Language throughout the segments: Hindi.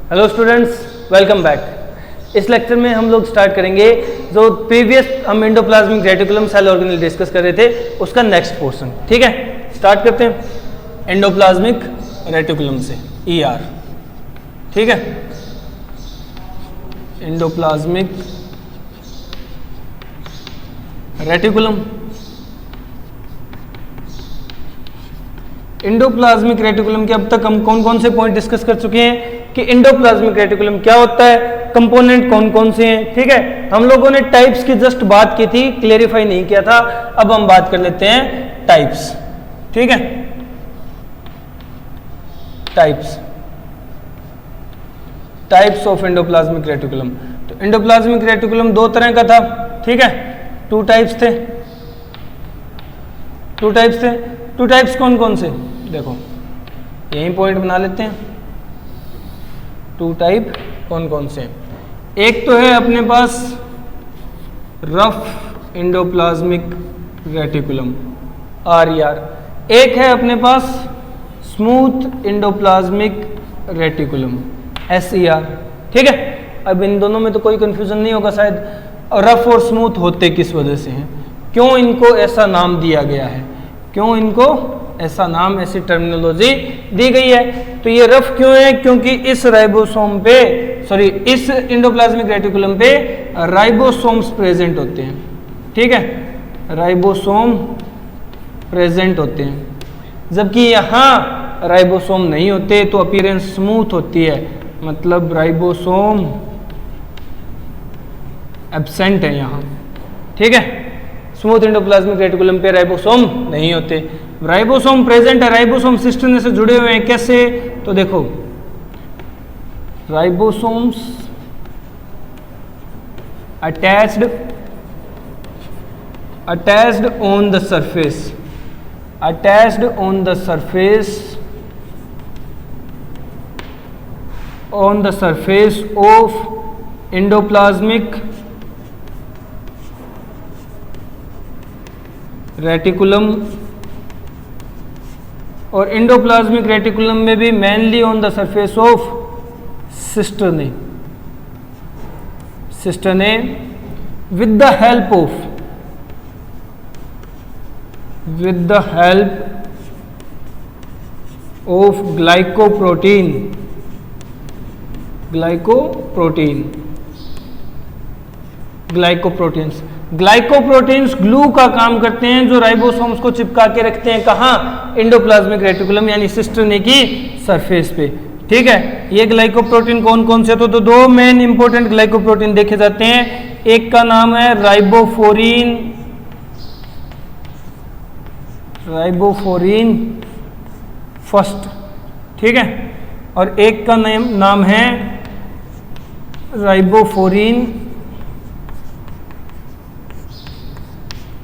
Hello students, welcome back. इस लेक्चर में हम लोग स्टार्ट करेंगे जो प्रीवियस हम endoplasmic reticulum cell organelle discuss कर रहे थे उसका नेक्स्ट पोर्शन। ठीक है, स्टार्ट करते हैं एंडोप्लाज्मिक रेटिकुलम से, ER। ठीक है, एंडोप्लाज्मिक रेटिकुलम। एंडोप्लाज्मिक रेटिकुलम के अब तक हम कौन कौन से पॉइंट डिस्कस कर चुके हैं कि एंडोप्लाज्मिक रेटिकुलम क्या होता है, कंपोनेंट कौन कौन से हैं। ठीक है, हम लोगों ने टाइप्स की जस्ट बात की थी, क्लेरिफाई नहीं किया था। अब हम बात कर लेते हैं टाइप्स। ठीक है, टाइप्स ऑफ एंडोप्लाज्मिक रेटिकुलम। तो एंडोप्लाज्मिक रेटिकुलम दो तरह का था। ठीक है, टू टाइप्स थे। टू टाइप्स कौन कौन से, देखो यही पॉइंट बना लेते हैं। टू टाइप कौन कौन से, एक तो है अपने पास रफ एंडोप्लाज्मिक रेटिकुलम RER, एक है अपने पास स्मूथ एंडोप्लाज्मिक रेटिकुलम SER। ठीक है, अब इन दोनों में तो कोई कंफ्यूजन नहीं होगा शायद। रफ और स्मूथ होते किस वजह से हैं, क्यों इनको ऐसा नाम दिया गया है, क्यों इनको ऐसा नाम, ऐसी टर्मिनोलॉजी दी गई है। तो ये रफ क्यों है, क्योंकि इस राइबोसोम पे, इस एंडोप्लाज्मिक रेटिकुलम पे राइबोसोम्स प्रेजेंट होते हैं। ठीक है, राइबोसोम प्रेजेंट होते हैं, जबकि यहाँ राइबोसोम नहीं होते, तो अपीयरेंस स्मूथ होती है, मतलब राइबोसोम एब्सेंट है यहाँ। ठीक है, स्मूथ एंडोप्लाज्मिक रेटिकुलम पे राइबोसोम नहीं होते, राइबोसोम प्रेजेंट है। राइबोसोम सिस्टर्न से जुड़े हुए हैं, कैसे, तो देखो ribosomes attached on the surface, of endoplasmic reticulum, और एंडोप्लाज्मिक रेटिकुलम में भी mainly on the surface of cisternae with the help of glycoproteins glue का काम करते हैं, जो राइबोसोम्स को चिपका के रखते हैं कहाँ, एंडोप्लाज्मिक रेटिकुलम यानी सिस्टर्ने की सरफेस पे। ठीक है, ये ग्लाइकोप्रोटीन कौन कौन से, तो दो मेन इंपॉर्टेंट ग्लाइकोप्रोटीन देखे जाते हैं। एक का नाम है राइबोफोरिन फर्स्ट। ठीक है, और एक का नाम है राइबोफोरिन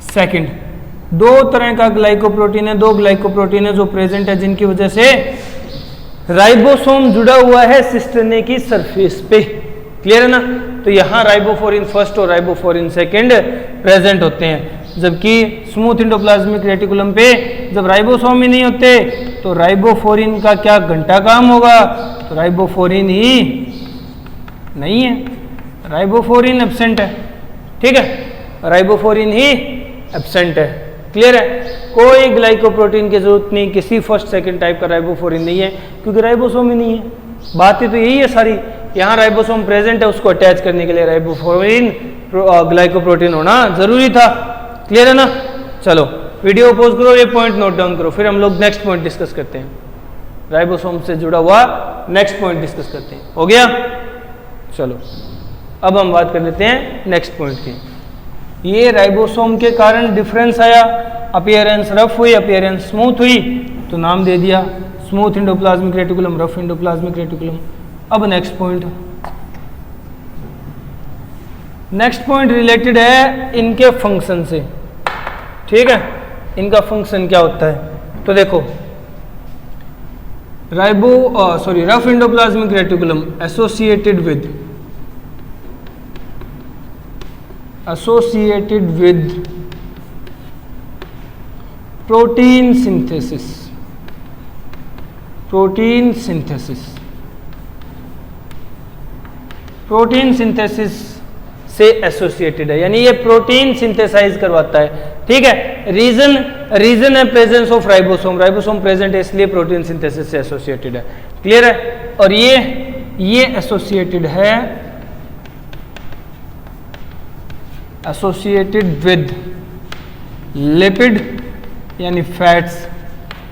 सेकंड। दो तरह का ग्लाइकोप्रोटीन है, दो ग्लाइकोप्रोटीन है जो प्रेजेंट है, जिनकी वजह से राइबोसोम जुड़ा हुआ है सिस्टर्ने की सरफेस पे। क्लियर है ना। तो यहाँ राइबोफोरिन फर्स्ट और राइबोफोरिन सेकंड प्रेजेंट होते हैं, जबकि स्मूथ एंडोप्लाज्मिक रेटिकुलम पे जब राइबोसोम ही नहीं होते तो राइबोफोरिन का क्या घंटा काम होगा, तो राइबोफोरिन ही नहीं है, राइबोफोरिन एब्सेंट है। ठीक है, राइबोफोरिन ही एब्सेंट है। क्लियर है, कोई ग्लाइकोप्रोटीन की जरूरत नहीं, किसी फर्स्ट सेकंड टाइप का राइबोफोरिन नहीं है, क्योंकि राइबोसोम ही नहीं है। बात ही तो यही है सारी, यहाँ राइबोसोम प्रेजेंट है, उसको अटैच करने के लिए राइबोफोरिन ग्लाइकोप्रोटीन होना जरूरी था। क्लियर है ना। चलो वीडियो पॉज करो, ये पॉइंट नोट डाउन करो, फिर हम लोग नेक्स्ट पॉइंट डिस्कस करते हैं। राइबोसोम से जुड़ा हुआ नेक्स्ट पॉइंट डिस्कस करते हैं। हो गया, चलो अब हम बात कर लेते हैं नेक्स्ट पॉइंट की। ये राइबोसोम के कारण डिफरेंस आया, अपीयरेंस रफ हुई, अपीयरेंस स्मूथ हुई, तो नाम दे दिया smooth endoplasmic reticulum, rough endoplasmic reticulum. अब नेक्स्ट पॉइंट रिलेटेड है इनके फंक्शन से। ठीक है, इनका फंक्शन क्या होता है, तो देखो rough endoplasmic reticulum associated with protein synthesis protein synthesis से एसोसिएटेड है, यानी ये प्रोटीन सिंथेसाइज करवाता है। ठीक है, रीजन है presence of ribosome, ribosome present है इसलिए प्रोटीन सिंथेसिस से एसोसिएटेड है। क्लियर है? और ये एसोसिएटेड है, एसोसिएटेड विद लिपिड यानी fats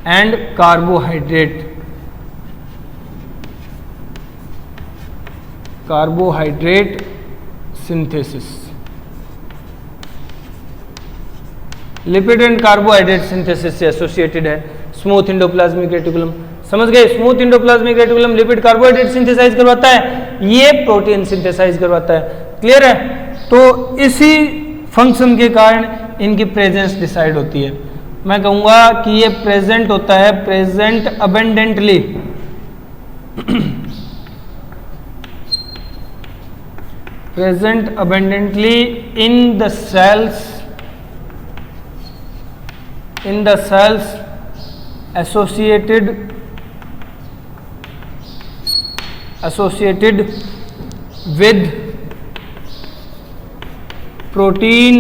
and carbohydrate, carbohydrate synthesis, lipid and carbohydrate synthesis से एसोसिएटेड है स्मूथ एंडोप्लाज्मिक रेटिकुलम। समझ गए? Smooth endoplasmic reticulum lipid carbohydrate synthesize करवाता है, ये प्रोटीन सिंथेसाइज करवाता है। क्लियर है? तो इसी फंक्शन के कारण इनकी प्रेजेंस डिसाइड होती है। मैं कहूंगा कि ये प्रेजेंट होता है, present abundantly present abundantly in the cells associated with protein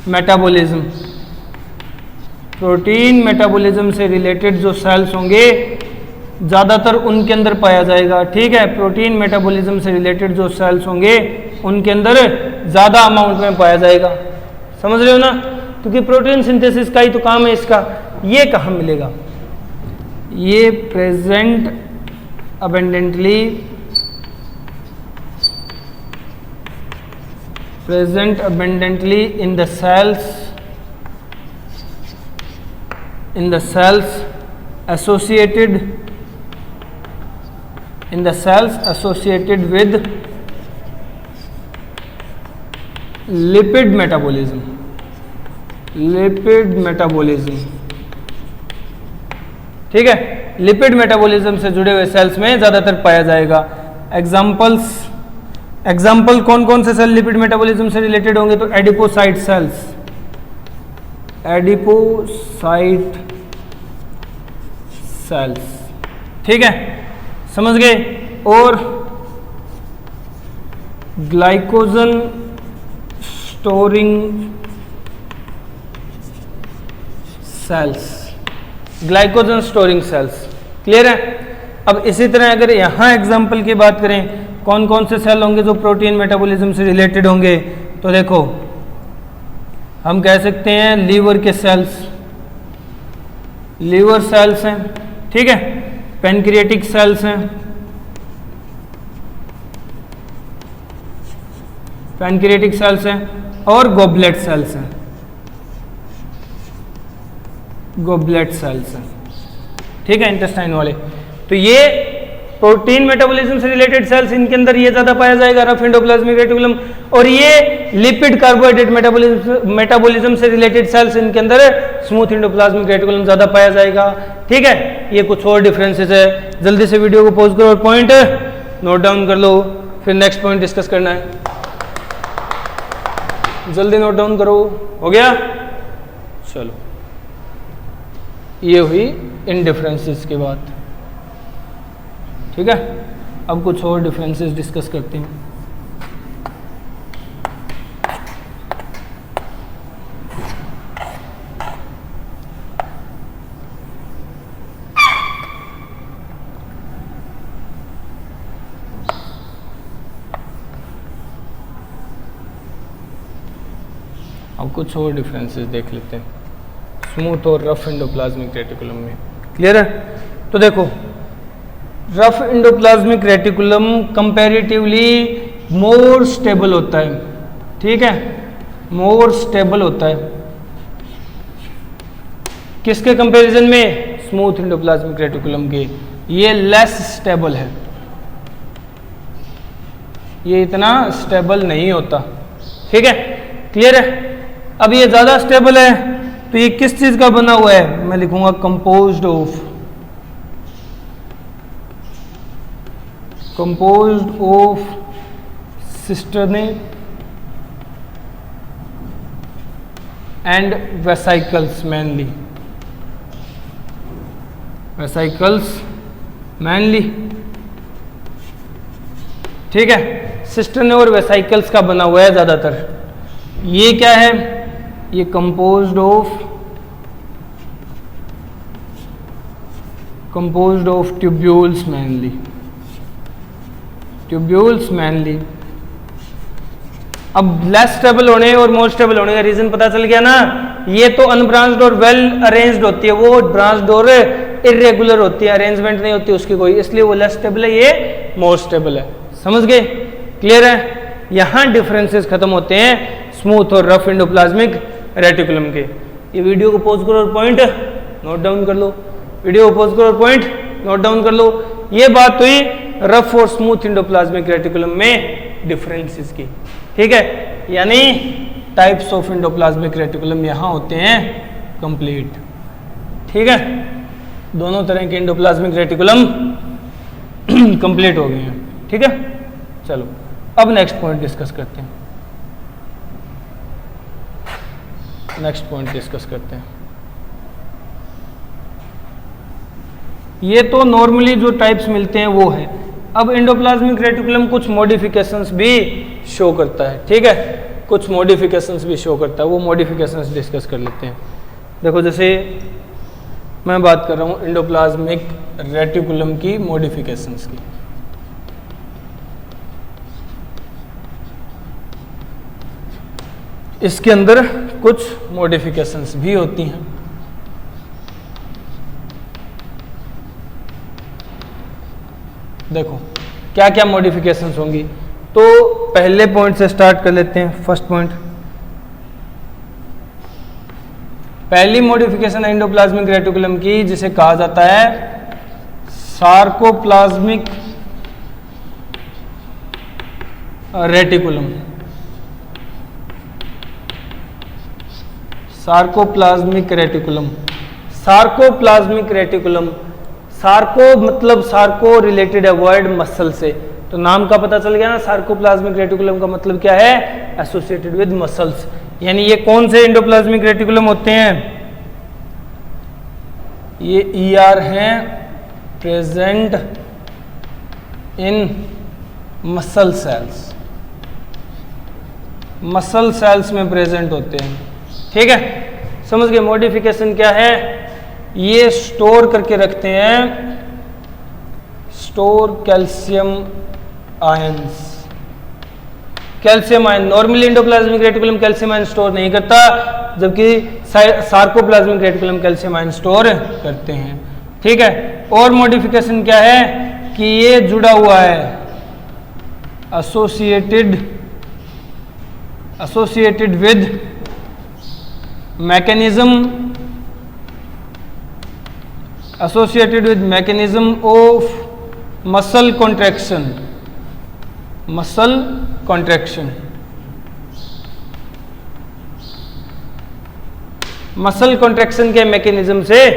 metabolism, protein metabolism से रिलेटेड जो सेल्स होंगे ज़्यादातर उनके अंदर पाया जाएगा। ठीक है, प्रोटीन मेटाबॉलिज्म से रिलेटेड जो सेल्स होंगे उनके अंदर ज़्यादा अमाउंट में पाया जाएगा। समझ रहे हो ना? क्योंकि प्रोटीन सिंथेसिस का ही तो काम है इसका। ये कहाँ मिलेगा? ये present abundantly in the cells associated with lipid metabolism, ठीक है, लिपिड मेटाबॉलिज्म से जुड़े हुए सेल्स में ज्यादातर पाया जाएगा। एग्जाम्पल कौन कौन से सेल लिपिड मेटाबॉलिज्म से रिलेटेड होंगे? तो एडिपोसाइट सेल्स, ठीक है, समझ गए? और ग्लाइकोजन स्टोरिंग सेल्स, क्लियर है? अब इसी तरह अगर यहां एग्जाम्पल की बात करें, कौन कौन से सेल होंगे जो प्रोटीन मेटाबॉलिज्म से रिलेटेड होंगे? तो देखो, हम कह सकते हैं लीवर के सेल्स, लीवर सेल्स हैं, ठीक है, पैनक्रियाटिक सेल्स हैं, और गोबलेट सेल्स हैं, ठीक है, इंटेस्टाइन वाले। तो ये प्रोटीन मेटाबॉलिज्म से रिलेटेड सेल्स, इनके अंदर ये ज्यादा पाया जाएगा, रफ एंडोप्लाज्मिक रेटिकुलम। और ये लिपिड कार्बोहाइड्रेट मेटाबॉलिज्म से रिलेटेड सेल्स, इनके अंदर स्मूथ एंडोप्लाज्मिक रेटिकुलम ज्यादा पाया जाएगा। ठीक है, ये कुछ और डिफरेंसेस है। जल्दी से वीडियो को पॉज करो और पॉइंट नोट डाउन कर लो, फिर नेक्स्ट पॉइंट डिस्कस करना है। जल्दी नोट डाउन करो। हो गया? चलो, ये हुई इन डिफरेंसेस की बात। ठीक है, अब कुछ और डिफरेंसेस डिस्कस करते हैं। अब कुछ और डिफरेंसेस देख लेते हैं स्मूथ और रफ एंडोप्लाज्मिक रेटिकुलम में। क्लियर है? तो देखो, rough endoplasmic reticulum comparatively more stable होता है। ठीक है, मोर स्टेबल होता है। किसके कंपैरिजन में? स्मूथ एंडोप्लाज्मिक रेटिकुलम के। ये लेस स्टेबल है, ये इतना स्टेबल नहीं होता। ठीक है, क्लियर है? अब ये ज्यादा स्टेबल है, तो ये किस चीज का बना हुआ है? मैं लिखूंगा composed of cisternae and vesicles mainly, ठीक है, सिस्टर्न और वेसाइकल्स का बना हुआ है ज़्यादातर। ये क्या है, ये कंपोज्ड ऑफ ट्यूब्यूल्स मैनली। अब लेस स्टेबल होने और मोर स्टेबल होने का रीजन पता चल गया ना। ये तो अनब्रांच्ड और वेल अरेंज्ड होती है, वो ब्रांच्ड और इरेगुलर होती है, अरेंजमेंट नहीं होती उसकी कोई, इसलिए वो लेस स्टेबल है, ये मोर स्टेबल है। समझ गए, क्लियर है। यहां डिफरेंसेस खत्म होते हैं स्मूथ और रफ एंडोप्लाज्मिक रेटिकुलम के। ये वीडियो को पॉज करो और पॉइंट नोट डाउन कर लो, वीडियो को पॉज करो और पॉइंट नोट डाउन कर लो। ये बात हुई रफ और स्मूथ एंडोप्लाज्मिक रेटिकुलम में डिफरेंसेस की, ठीक है। यानी टाइप्स ऑफ एंडोप्लाज्मिक रेटिकुलम यहां होते हैं कंप्लीट, ठीक है। दोनों तरह के एंडोप्लाज्मिक रेटिकुलम कंप्लीट हो गए हैं, ठीक है। चलो अब नेक्स्ट पॉइंट डिस्कस करते हैं, ये तो नॉर्मली जो टाइप्स मिलते हैं वो है। अब एंडोप्लाज्मिक रेटिकुलम कुछ मॉडिफिकेशंस भी शो करता है, ठीक है, कुछ मॉडिफिकेशंस भी शो करता है, वो मॉडिफिकेशंस डिस्कस कर लेते हैं। देखो जैसे मैं बात कर रहा हूँ एंडोप्लाज्मिक रेटिकुलम की मॉडिफिकेशंस की। इसके अंदर कुछ मॉडिफिकेशंस भी होती हैं। देखो क्या क्या मॉडिफिकेशंस होंगी, तो पहले पॉइंट से स्टार्ट कर लेते हैं। फर्स्ट पॉइंट, पहली मॉडिफिकेशन एंडोप्लाज्मिक रेटिकुलम की जिसे कहा जाता है sarcoplasmic reticulum. Sarcoplasmic reticulum, Sarco मतलब सार्को रिलेटेड है वर्ड मसल से, तो नाम का पता चल गया ना। सार्कोप्लाज्मिक रेटिकुलम का मतलब क्या है, एसोसिएटेड विद मसल्स। यानी ये कौन से एंडोप्लाज्मिक रेटिकुलम होते हैं, ये ER हैं, प्रेजेंट इन मसल सेल्स में प्रेजेंट होते हैं, ठीक है। समझ गए मॉडिफिकेशन क्या है, ये स्टोर करके रखते हैं, store calcium ions. Calcium ion, normally endoplasmic reticulum calcium ion store नहीं करता, जबकि sarcoplasmic reticulum calcium ion store करते हैं, ठीक है। और मॉडिफिकेशन क्या है कि ये जुड़ा हुआ है associated with mechanism of muscle contraction. Muscle contraction के मैकेनिज्म से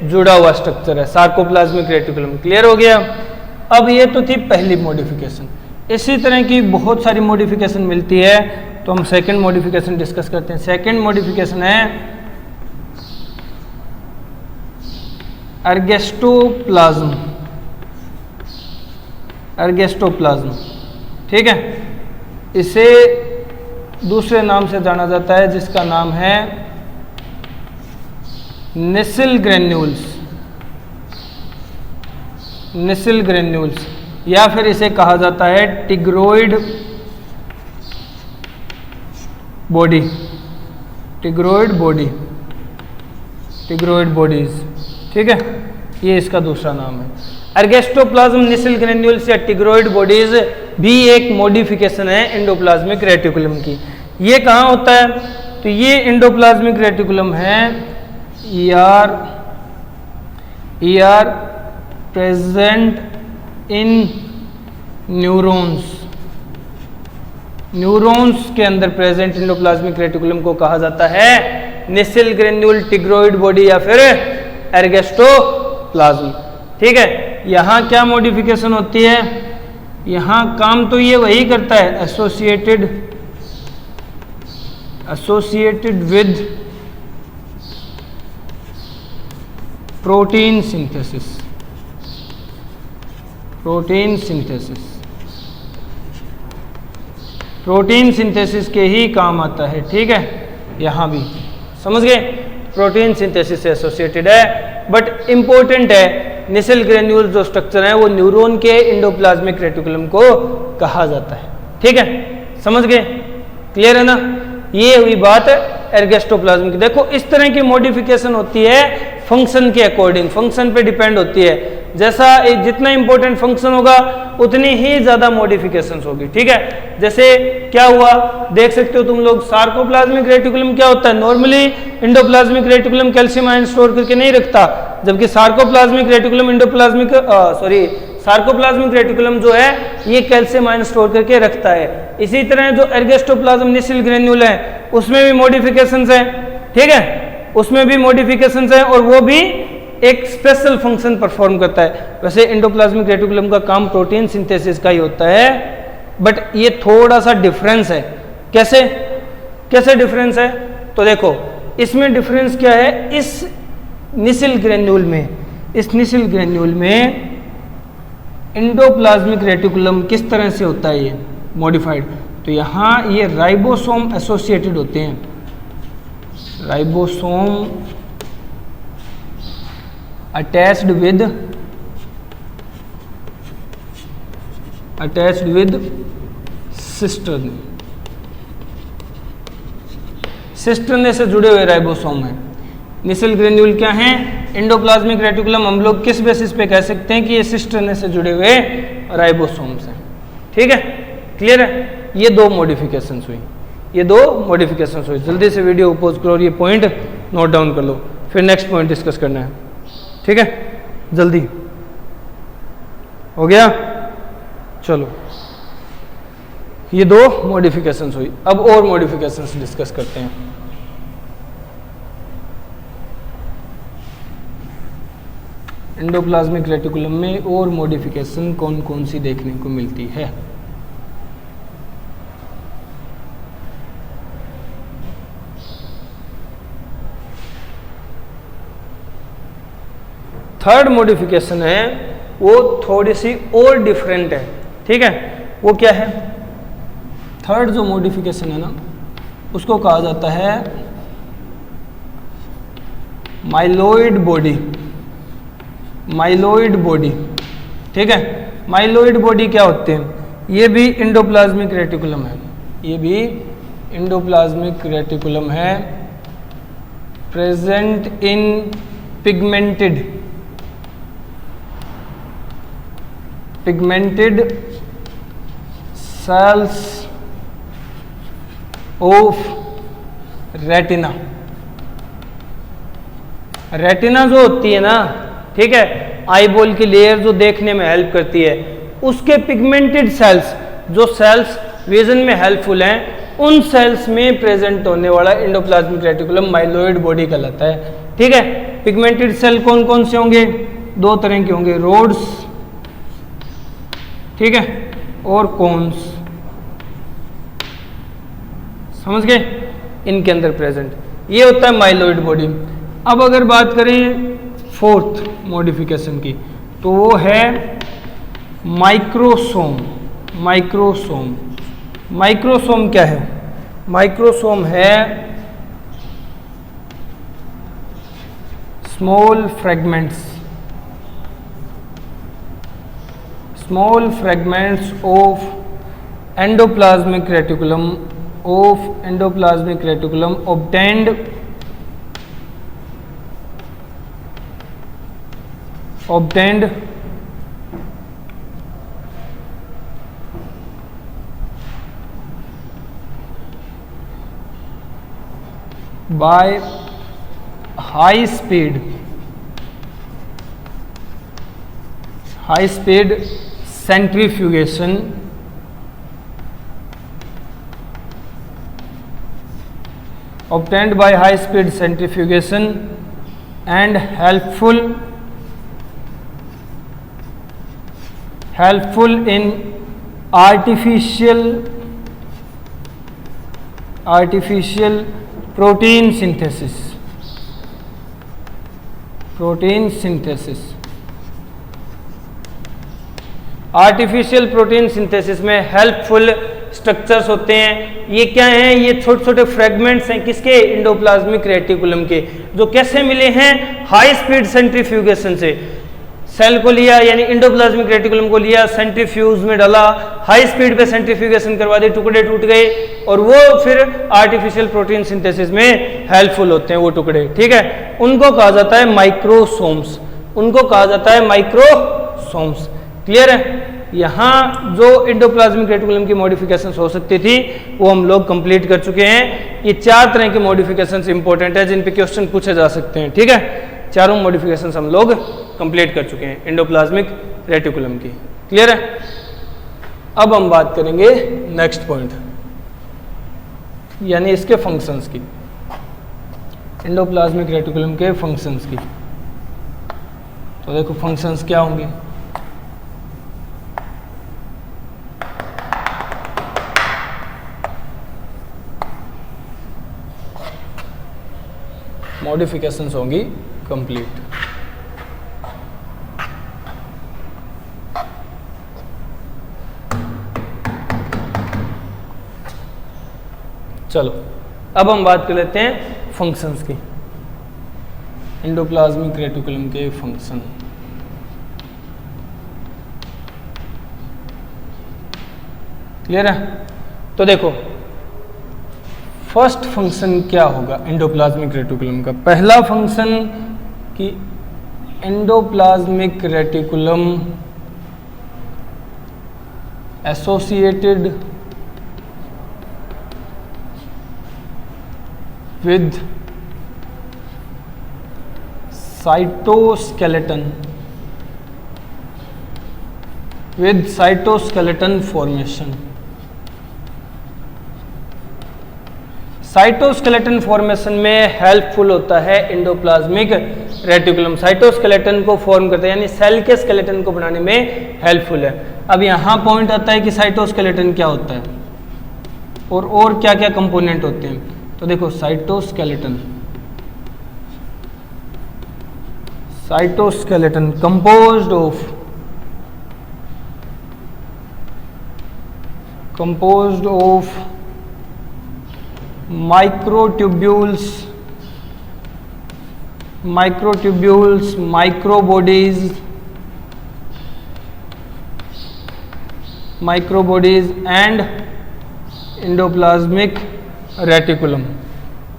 जुड़ा हुआ स्ट्रक्चर है सार्कोप्लाज्मिक रेटिकुलम। क्लियर हो गया। अब ये तो थी पहली मॉडिफिकेशन। इसी तरह की बहुत सारी मॉडिफिकेशन मिलती है, तो हम सेकंड मॉडिफिकेशन डिस्कस करते हैं। सेकंड मॉडिफिकेशन है अर्गेस्टोप्लाज्म, ठीक है। इसे दूसरे नाम से जाना जाता है जिसका नाम है निसिल ग्रेन्यूल्स, या फिर इसे कहा जाता है टिग्रोइड बॉडीज, ठीक है। ये इसका दूसरा नाम है। अर्गेस्टोप्लाज्म, निसिल ग्रेन्यूल्स या टिग्रोइड बॉडीज भी एक मॉडिफिकेशन है एंडोप्लाज्मिक रेटिकुलम की। ये कहाँ होता है, तो ये एंडोप्लाज्मिक रेटिकुलम है ER प्रेजेंट इन न्यूरॉन्स के अंदर प्रेजेंट एंडोप्लाज्मिक रेटिकुलम को कहा जाता है निसिल ग्रेन्यूल, टिग्रोइड बॉडी या फिर अर्गेस्टोप्लाज्म, ठीक है। यहाँ क्या मॉडिफिकेशन होती है, यहाँ काम तो ये वही करता है, associated with protein synthesis. Protein synthesis के ही काम आता है, ठीक है, यहाँ भी समझ गए, प्रोटीन सिंथेसिस से एसोसिएटेड है। बट इंपॉर्टेंट है, निसेल ग्रेन्यूल जो स्ट्रक्चर है वो न्यूरॉन के एंडोप्लाज्मिक रेटिकुलम को कहा जाता है, ठीक है, समझ गए, क्लियर है ना। ये हुई बात एर्गेस्टोप्लाज्म की। देखो इस तरह की मॉडिफिकेशन होती है फंक्शन के अकॉर्डिंग, फंक्शन पे डिपेंड होती है, जैसा जितना इंपॉर्टेंट फंक्शन होगा उतनी ही ज्यादा मॉडिफिकेशंस होगी, ठीक है। जैसे क्या हुआ देख सकते हो तुम लोग, सार्कोप्लाज्मिक रेटिकुलम क्या होता है, normally endoplasmic reticulum calcium ion store करके नहीं रखता, जबकि सार्कोप्लाज्मिक रेटिकुलम सार्कोप्लाज्मिक रेटिकुलम जो है ये कैल्शियम आयन स्टोर करके रखता है। इसी तरह जो एर्गेस्टोप्लाज्म निसेल ग्रेन्यूल है उसमें भी मॉडिफिकेशंस है, ठीक है, उसमें भी मॉडिफिकेशंस है और वो भी एक स्पेशल फंक्शन परफॉर्म करता है। वैसे एंडोप्लाज्मिक रेटिकुलम का काम प्रोटीन सिंथेसिस का ही होता है, बट ये थोड़ा सा डिफरेंस है। कैसे कैसे डिफरेंस है, तो देखो इसमें डिफरेंस क्या है, इस निसेल ग्रेन्यूल में एंडोप्लाज्मिक रेटिकुलम किस तरह से होता है ये मॉडिफाइड, तो यहाँ ये राइबोसोम एसोसिएटेड होते हैं, राइबोसोम अटैच्ड विद सिस्टर्न से जुड़े हुए राइबोसोम है। निसेल ग्रेन्यूल क्या है, एंडोप्लाज्मिक रेटिकुलम हम लोग किस बेसिस पे कह सकते हैं कि ये सिस्टर्न से जुड़े हुए राइबोसोम्स हैं, ठीक है, क्लियर है। ये दो मॉडिफिकेशंस हुई, जल्दी से वीडियो पोज करो और ये पॉइंट नोट डाउन कर लो, फिर नेक्स्ट पॉइंट डिस्कस करना है, ठीक है, जल्दी हो गया। चलो ये दो मॉडिफिकेशंस हुई, अब और मॉडिफिकेशंस डिस्कस करते हैं। एंडोप्लाज्मिक रेटिकुलम में और मॉडिफिकेशन कौन कौन सी देखने को मिलती है। थर्ड मॉडिफिकेशन है वो थोड़ी सी और डिफरेंट है, ठीक है, वो क्या है, थर्ड जो मॉडिफिकेशन है ना उसको कहा जाता है माइलोइड बॉडी, ठीक है। माइलोइड बॉडी क्या होते हैं, ये भी एंडोप्लाज्मिक रेटिकुलम है, present in pigmented sales of retina. Retina जो होती है ना, ठीक है, आईबॉल की लेयर जो देखने में हेल्प करती है, उसके पिगमेंटेड सेल्स, जो सेल्स विजन में हेल्पफुल हैं, उन सेल्स में प्रेजेंट होने वाला एंडोप्लाज्मिक रेटिकुलम माइलोइड बॉडी कहलाता है, ठीक है। पिगमेंटेड सेल कौन कौन से होंगे, दो तरह के होंगे, रोड्स, ठीक है, और कोन्स, समझ गए, इनके अंदर प्रेजेंट, ये होता है माइलोइड बॉडी। अब अगर बात करें फोर्थ मॉडिफिकेशन की, तो वो है माइक्रोसोम। माइक्रोसोम क्या है, माइक्रोसोम है small fragments of endoplasmic reticulum obtained by high speed centrifugation and helpful in artificial protein synthesis artificial protein synthesis में हेल्पफुल स्ट्रक्चर्स होते हैं। ये क्या हैं? ये छोटे छोटे फ्रेगमेंट्स हैं किसके? एंडोप्लाज्मिक रेटिकुलम के, जो कैसे मिले हैं? हाई स्पीड सेंट्रीफ्यूगेशन से। सेल को लिया यानी एंडोप्लाज्मिक रेटिकुलम को लिया, सेंट्रीफ्यूज में डाला, हाई स्पीड पे सेंट्रीफ्यूगेशन करवा दी, टुकड़े टूट गए और वो फिर आर्टिफिशियल प्रोटीन सिंथेसिस में हेल्पफुल होते हैं वो टुकड़े। ठीक है, उनको कहा जाता है माइक्रोसोम्स, उनको कहा जाता है माइक्रोसोम्स। क्लियर है? यहाँ जो एंडोप्लाज्मिक रेटिकुलम की मॉडिफिकेशंस हो सकती थी वो हम लोग कंप्लीट कर चुके हैं। ये 4 तरह की मॉडिफिकेशंस इंपॉर्टेंट है जिन पे क्वेश्चन पूछे जा सकते हैं। ठीक है, चारों मॉडिफिकेशंस हम लोग कंप्लीट कर चुके हैं एंडोप्लाज्मिक रेटिकुलम की। क्लियर है? अब हम बात करेंगे नेक्स्ट पॉइंट, यानी इसके फंक्शंस की, एंडोप्लाज्मिक रेटिकुलम के फंक्शंस की। तो देखो फंक्शंस क्या होंगे। मॉडिफिकेशंस होंगी कंप्लीट। चलो अब हम बात कर लेते हैं फंक्शंस की, एंडोप्लाज्मिक रेटिकुलम के फंक्शन। क्लियर है? तो देखो फर्स्ट फंक्शन क्या होगा एंडोप्लाज्मिक रेटिकुलम का। पहला फंक्शन कि endoplasmic reticulum associated with cytoskeleton formation. Cytoskeleton formation में हेल्पफुल होता है एंडोप्लाज्मिक रेटिकुलम। साइटोस्केलेटन को फॉर्म करता है यानी सेल के स्केलेटन को बनाने में हेल्पफुल है। अब यहाँ पॉइंट आता है कि साइटोस्केलेटन क्या होता है और क्या क्या कंपोनेंट होते हैं। तो देखो cytoskeleton composed of microtubules, microbodies and endoplasmic reticulum।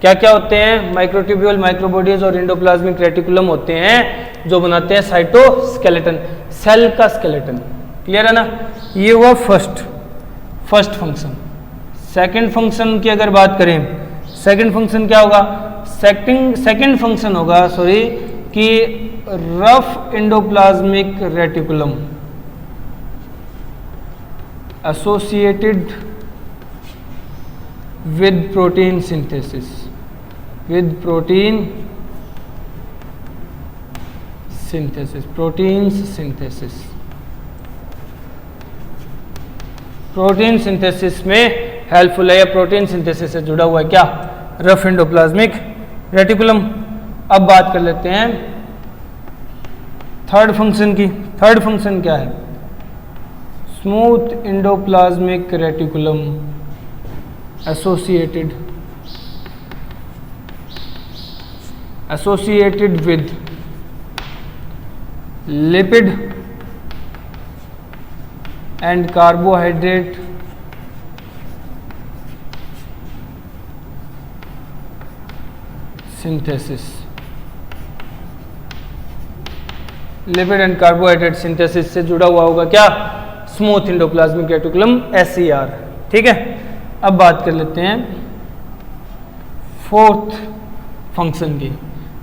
क्या क्या होते हैं? माइक्रोट्यूब्यूल, माइक्रोबॉडीज और एंडोप्लाज्मिक रेटिकुलम होते हैं जो बनाते हैं साइटोस्केलेटन, सेल का स्केलेटन। क्लियर है ना? ये हुआ फर्स्ट फंक्शन। सेकंड फंक्शन की अगर बात करें, सेकंड फंक्शन क्या होगा? सेकंड फंक्शन होगा कि rough endoplasmic reticulum associated with protein synthesis, protein synthesis में हेल्पफुल है या प्रोटीन सिंथेसिस से जुड़ा हुआ है क्या? Rough endoplasmic reticulum. अब बात कर लेते हैं थर्ड फंक्शन की। थर्ड फंक्शन क्या है? Smooth endoplasmic reticulum associated with lipid and carbohydrate synthesis. Lipid and carbohydrate synthesis से जुड़ा हुआ होगा क्या? Smooth endoplasmic reticulum SER। ठीक है, अब बात कर लेते हैं फोर्थ फंक्शन की।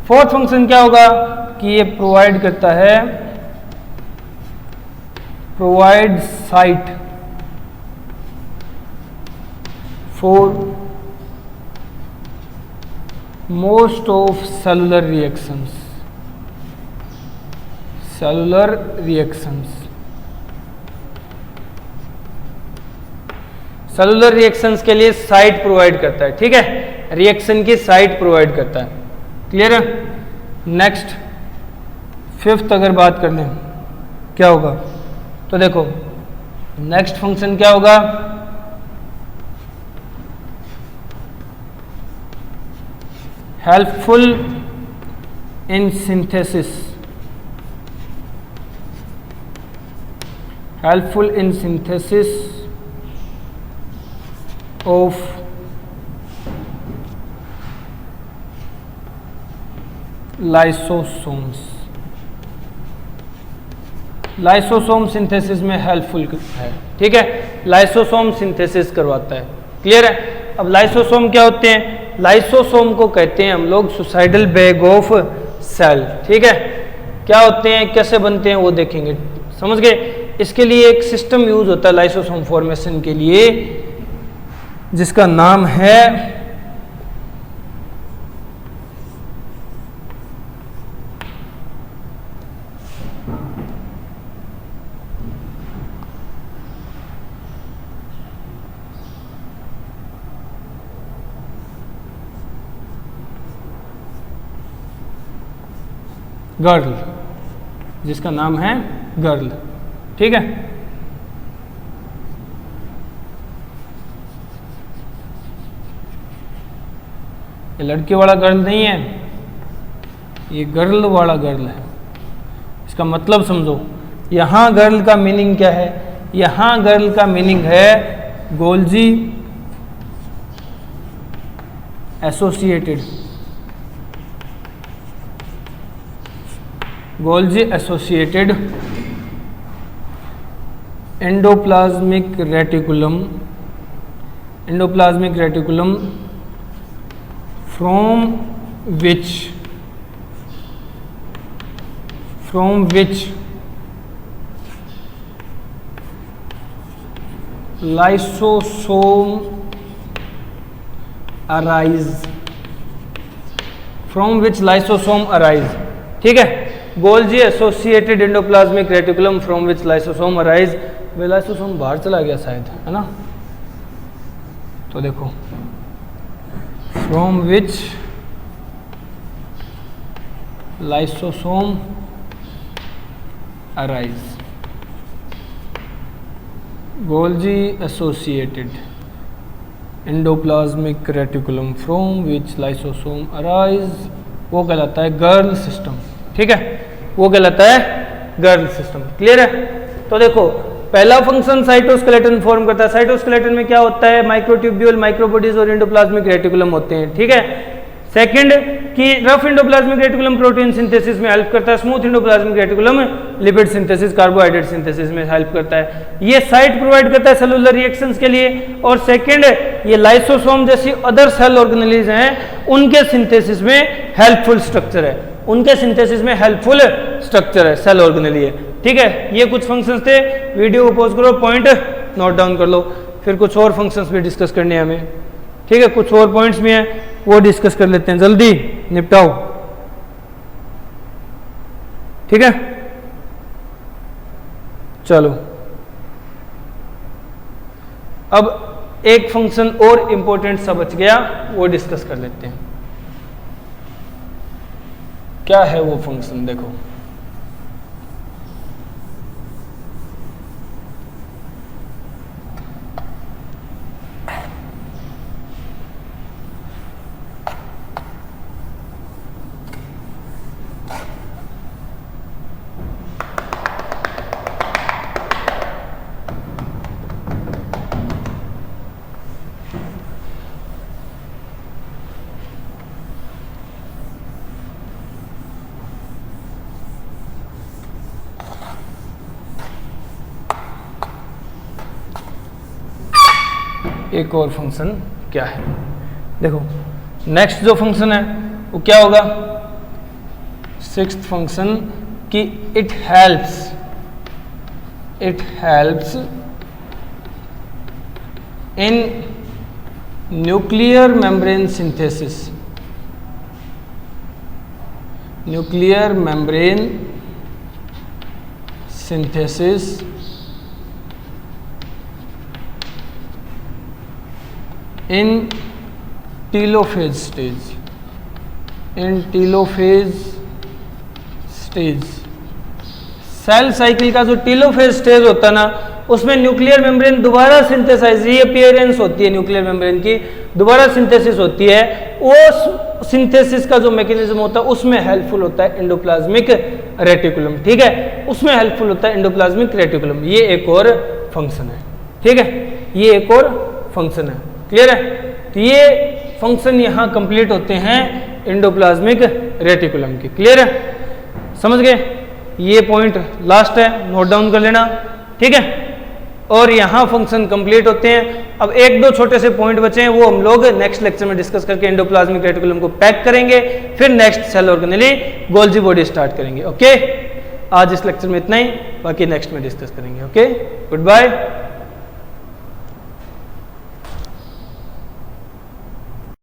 फोर्थ फंक्शन क्या होगा कि ये प्रोवाइड करता है, provide site for most of cellular reactions. Cellular reactions के लिए साइट प्रोवाइड करता है। ठीक है, रिएक्शन की साइट प्रोवाइड करता है। क्लियर है? नेक्स्ट फिफ्थ अगर बात कर लें क्या होगा, तो देखो नेक्स्ट फंक्शन क्या होगा helpful in synthesis, helpful in synthesis of lysosomes. Lysosome synthesis में हेल्पफुल है, ठीक है, लाइसोसोम सिंथेसिस करवाता है। क्लियर है? अब लाइसोसोम क्या होते हैं? लाइसोसोम को कहते हैं हम लोग सुसाइडल बैग ऑफ सेल, ठीक है। क्या होते हैं, कैसे बनते हैं वो देखेंगे, समझ गए। इसके लिए एक सिस्टम यूज होता है लाइसोसोम फॉर्मेशन के लिए, जिसका नाम है गर्ल, जिसका नाम है गर्ल, ठीक है। ये लड़के वाला गर्ल नहीं है, ये गर्ल वाला गर्ल है। इसका मतलब समझो, यहां गर्ल का मीनिंग क्या है? यहां गर्ल का मीनिंग है Golgi associated, Golgi associated endoplasmic reticulum, endoplasmic reticulum from which lysosome arise, from which lysosome arise, ठीक है। Golgi associated endoplasmic reticulum from which lysosome arise. Way lysosome बाहर चला गया शायद, है ना, तो देखो from which lysosome arise, Golgi associated endoplasmic reticulum from which lysosome arise, वो कहलाता है गर्ल सिस्टम, ठीक है, वो कहलाता है गर्ल सिस्टम। क्लियर है? तो देखो, पहला फंक्शन साइटोस्केलेटन फॉर्म करता है। साइटोस्केलेटन में क्या होता है? माइक्रोट्यूब्यूल, माइक्रोबॉडीज और एंडोप्लाज्मिक रेटिकुलम होते हैं, ठीक है। सेकंड कि rough endoplasmic reticulum protein synthesis में हेल्प करता है, smooth endoplasmic reticulum lipid synthesis, carbohydrate synthesis में हेल्प करता है। ये साइट प्रोवाइड करता है सेलुलर रिएक्शंस के लिए। और सेकंड, ये लाइसोसोम जैसी अदर सेल ऑर्गेनेलिज हैं, उनके सिंथेसिस में हेल्पफुल स्ट्रक्चर है, उनके सिंथेसिस में हेल्पफुल स्ट्रक्चर है, सेल ऑर्गेनेली है, ठीक है। ये कुछ फंक्शंस थे, वीडियो को पॉज करो, पॉइंट नोट डाउन कर लो, फिर कुछ और फंक्शंस भी डिस्कस करने हैं हमें, ठीक है। कुछ और पॉइंट्स भी हैं, वो डिस्कस कर लेते हैं, जल्दी निपटाओ, ठीक है। चलो, अब एक फंक्शन और इंपॉर्टेंट सा बच गया, वो डिस्कस कर लेते हैं। क्या है वो फंक्शन? देखो, एक और फंक्शन क्या है? देखो, नेक्स्ट जो फंक्शन है वो क्या होगा? सिक्स्थ फंक्शन कि it helps in nuclear membrane synthesis, nuclear membrane synthesis in telophase stage, in telophase stage। Cell cycle का जो टेलोफेज स्टेज होता है ना, उसमें न्यूक्लियर मेम्ब्रेन दोबारा सिंथेसाइज, रीअपीयरेंस होती है न्यूक्लियर मेम्ब्रेन की, दोबारा सिंथेसिस होती है। वो सिंथेसिस का जो मैकेनिज्म होता है उसमें हेल्पफुल होता है एंडोप्लाज्मिक रेटिकुलम, ठीक है, उसमें हेल्पफुल होता है एंडोप्लाज्मिक रेटिकुलम। ये एक और फंक्शन है, ठीक है, ये एक और फंक्शन है, क्लियर है। तो ये फंक्शन यहाँ कंप्लीट होते हैं एंडोप्लाज्मिक रेटिकुलम के, क्लियर है, समझ गए। ये पॉइंट लास्ट है, नोट डाउन कर लेना, ठीक है। और यहाँ फंक्शन कंप्लीट होते हैं। अब एक दो छोटे से पॉइंट बचे हैं, वो हम लोग नेक्स्ट लेक्चर में डिस्कस करके एंडोप्लाज्मिक रेटिकुलम को पैक करेंगे, फिर next cell organelle Golgi body start करेंगे। ओके, आज इस लेक्चर में इतना ही, बाकी नेक्स्ट में डिस्कस करेंगे। Okay, good bye.